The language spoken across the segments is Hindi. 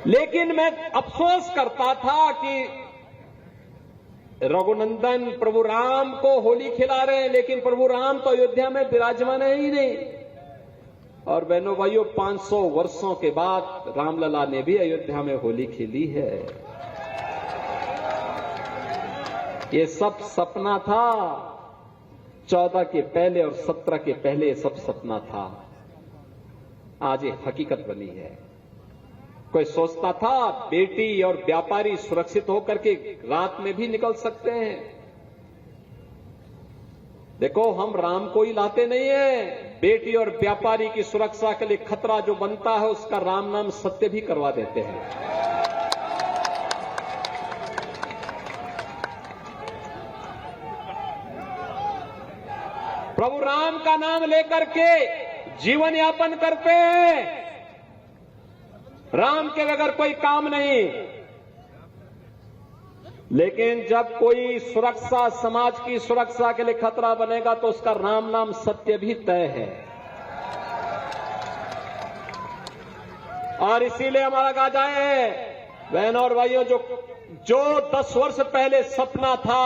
लेकिन मैं अफसोस करता था कि रघुनंदन प्रभु राम को होली खिला रहे हैं, लेकिन प्रभु राम तो अयोध्या में विराजमान है ही नहीं। और बहनों भाइयों, 500 वर्षों के बाद रामलला ने भी अयोध्या में होली खेली है। ये सब सपना था। 14 के पहले और 17 के पहले ये सब सपना था। आज ये हकीकत बनी है। कोई सोचता था बेटी और व्यापारी सुरक्षित होकर के रात में भी निकल सकते हैं। देखो, हम राम को ही लाते नहीं है। बेटी और व्यापारी की सुरक्षा के लिए खतरा जो बनता है उसका राम नाम सत्य भी करवा देते हैं। प्रभु राम का नाम लेकर के जीवन यापन करते हैं। राम के बगैर कोई काम नहीं। लेकिन जब कोई सुरक्षा, समाज की सुरक्षा के लिए खतरा बनेगा तो उसका राम नाम सत्य भी तय है। और इसीलिए हमारा गाजा है, बहनों और भाइयों, जो 10 वर्ष पहले सपना था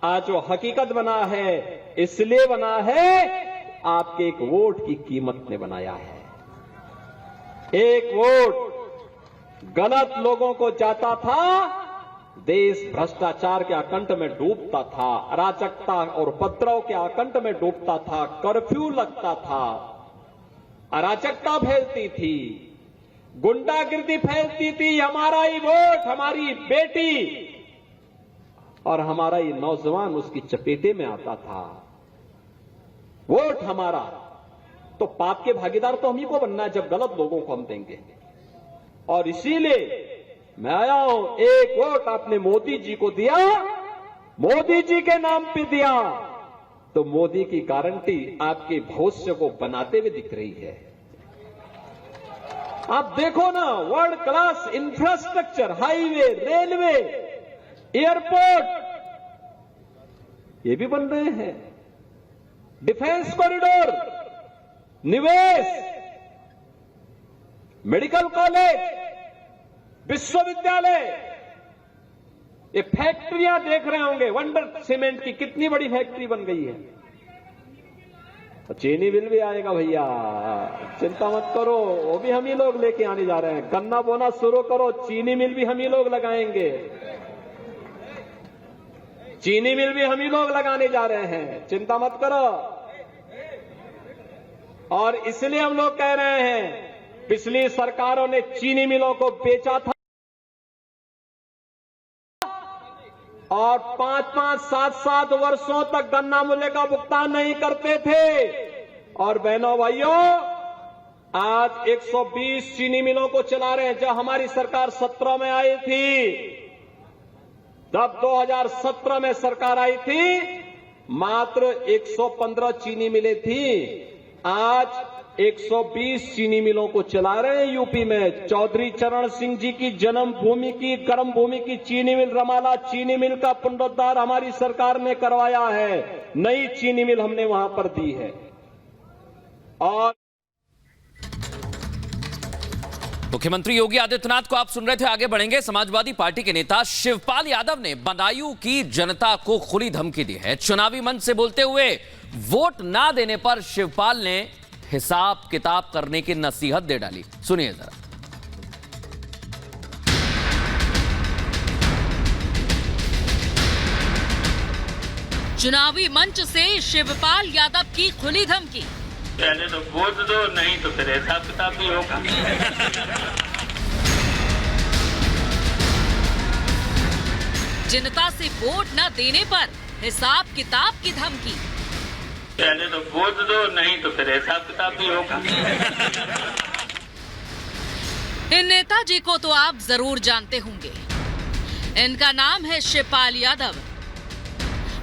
आज वो हकीकत बना है। इसलिए बना है, आपके एक वोट की कीमत ने बनाया है। एक वोट गलत लोगों को जाता था, देश भ्रष्टाचार के आकंठ में डूबता था, अराजकता और उपद्रव के आकंठ में डूबता था, कर्फ्यू लगता था, अराजकता फैलती थी, गुंडागिर्दी फैलती थी। हमारा ही वोट, हमारी बेटी और हमारा ही नौजवान उसकी चपेटे में आता था। वोट हमारा, तो पाप के भागीदार तो हम ही को बनना है जब गलत लोगों को हम देंगे। और इसीलिए मैं आया हूं। एक वोट आपने मोदी जी को दिया, मोदी जी के नाम पे दिया, तो मोदी की गारंटी आपके भविष्य को बनाते हुए दिख रही है। आप देखो ना, world class infrastructure, highway, railway, airport, ये भी बन रहे हैं। डिफेंस कॉरिडोर, निवेश, मेडिकल कॉलेज, विश्वविद्यालय, ये फैक्ट्रियां देख रहे होंगे। वंडर सीमेंट की कितनी बड़ी फैक्ट्री बन गई है। तो चीनी मिल भी आएगा भैया, चिंता मत करो, वो भी हम ही लोग लेके आने जा रहे हैं। गन्ना बोना शुरू करो, चीनी मिल भी हम ही लोग लगाएंगे। चीनी मिल भी हम ही लोग लगाने जा रहे हैं, चिंता मत करो। और इसलिए हम लोग कह रहे हैं, पिछली सरकारों ने चीनी मिलों को बेचा था और 5-5, 7-7 वर्षों तक गन्ना मूल्य का भुगतान नहीं करते थे। और बहनों भाइयों, आज 120 चीनी मिलों को चला रहे हैं। जब हमारी सरकार 17 में आई थी, जब 2017 में सरकार आई थी, मात्र 115 चीनी मिलें थी। आज 120 चीनी मिलों को चला रहे हैं यूपी में। चौधरी चरण सिंह जी की जन्मभूमि की, कर्म भूमि की चीनी मिल रमाला चीनी मिल का पुनरुद्धार हमारी सरकार ने करवाया है। नई चीनी मिल हमने वहां पर दी है। और मुख्यमंत्री योगी आदित्यनाथ को आप सुन रहे थे। आगे बढ़ेंगे। समाजवादी पार्टी के नेता शिवपाल यादव ने बदायूं की जनता को खुली धमकी दी है। चुनावी मंच से बोलते हुए वोट ना देने पर शिवपाल ने हिसाब किताब करने की नसीहत दे डाली। सुनिए जरा। चुनावी मंच से शिवपाल यादव की खुली धमकी। पहले तो वोट दो, नहीं तो फिर हिसाब किताब भी होगा। जनता से वोट न देने पर हिसाब किताब की धमकी। पहले तो वोट दो, नहीं तो फिर हिसाब किताब भी होगा। इन नेताजी को तो आप जरूर जानते होंगे। इनका नाम है शिवपाल यादव।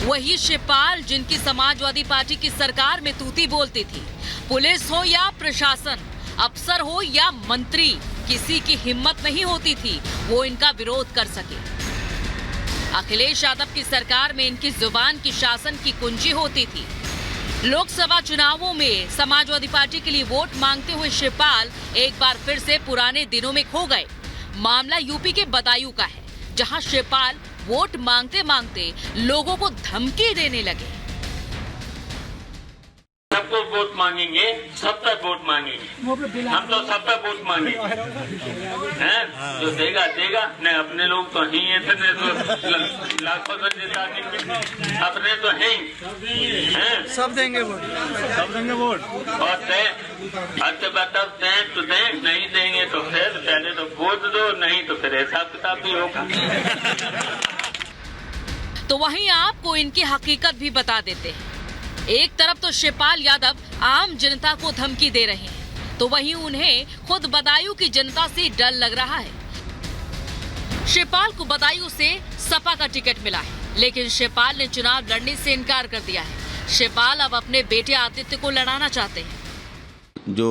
वही शिवपाल जिनकी समाजवादी पार्टी की सरकार में तूती बोलती थी। पुलिस हो या प्रशासन, अफसर हो या मंत्री, किसी की हिम्मत नहीं होती थी वो इनका विरोध कर सके। अखिलेश यादव की सरकार में इनकी जुबान की शासन की कुंजी होती थी। लोकसभा चुनावों में समाजवादी पार्टी के लिए वोट मांगते हुए शिवपाल एक बार फिर से पुराने दिनों में खो गए। मामला यूपी के बदायूं का है, जहां शिवपाल वोट मांगते मांगते लोगों को धमकी देने लगे। सबको वोट मांगेंगे, सब तक वोट मांगेंगे, हम तो सब तक वोट मांगेंगे, हैं? जो देगा देगा, नहीं अपने लोग तो ही इतने तो लाखों से जिता देंगे, अपने तो हैं, सब देंगे वोट, सब देंगे वोट। और अच्छा बताओ, दें तो दें, नहीं देंगे तो फिर पहले तो वोट दो, नहीं तो फिर हिसाब किताब भी होगा। तो वहीं आपको इनकी हकीकत भी बता देते हैं। एक तरफ तो शिवपाल यादव आम जनता को धमकी दे रहे हैं, तो वहीं उन्हें खुद बदायूं की जनता से डर लग रहा है। शिवपाल को बदायूं से सपा का टिकट मिला है, लेकिन शिवपाल ने चुनाव लड़ने से इनकार कर दिया है। शिवपाल अब अपने बेटे आदित्य को लड़ाना चाहते हैं। जो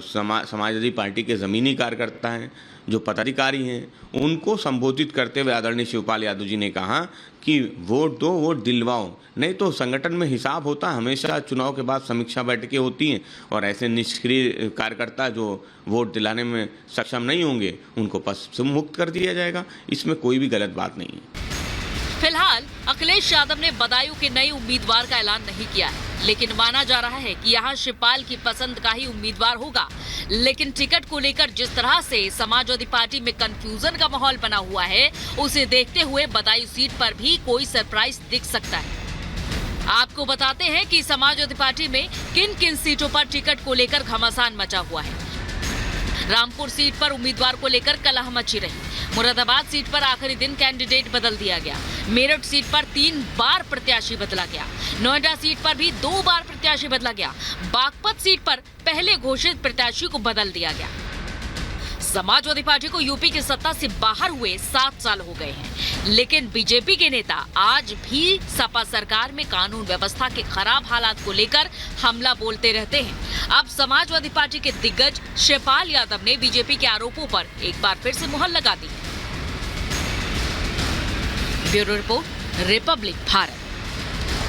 समाजवादी पार्टी के ज़मीनी कार्यकर्ता हैं, जो पदाधिकारी हैं, उनको संबोधित करते हुए आदरणीय शिवपाल यादव जी ने कहा कि वोट दो, वोट दिलवाओ, नहीं तो संगठन में हिसाब होता है। हमेशा चुनाव के बाद समीक्षा बैठकें होती हैं और ऐसे निष्क्रिय कार्यकर्ता जो वोट दिलाने में सक्षम नहीं होंगे, उनको पद से मुक्त कर दिया जाएगा। इसमें कोई भी गलत बात नहीं है। फिलहाल अखिलेश यादव ने बदायूं के नए उम्मीदवार का ऐलान नहीं किया है, लेकिन माना जा रहा है कि यहां शिवपाल की पसंद का ही उम्मीदवार होगा। लेकिन टिकट को लेकर जिस तरह से समाजवादी पार्टी में कंफ्यूजन का माहौल बना हुआ है, उसे देखते हुए बदायूं सीट पर भी कोई सरप्राइज दिख सकता है। आपको बताते हैं कि समाजवादी पार्टी में किन किन सीटों पर टिकट को लेकर घमासान मचा हुआ है। रामपुर सीट पर उम्मीदवार को लेकर कलह मची रही। मुरादाबाद सीट पर आखिरी दिन कैंडिडेट बदल दिया गया। मेरठ सीट पर 3 बार प्रत्याशी बदला गया। नोएडा सीट पर भी 2 बार प्रत्याशी बदला गया। बागपत सीट पर पहले घोषित प्रत्याशी को बदल दिया गया। समाजवादी पार्टी को यूपी की सत्ता से बाहर हुए 7 साल हो गए हैं, लेकिन बीजेपी के नेता आज भी सपा सरकार में कानून व्यवस्था के खराब हालात को लेकर हमला बोलते रहते हैं। अब समाजवादी पार्टी के दिग्गज शिवपाल यादव ने बीजेपी के आरोपों पर एक बार फिर से मुहर लगा दी है। Bureau report, Republic Bharat.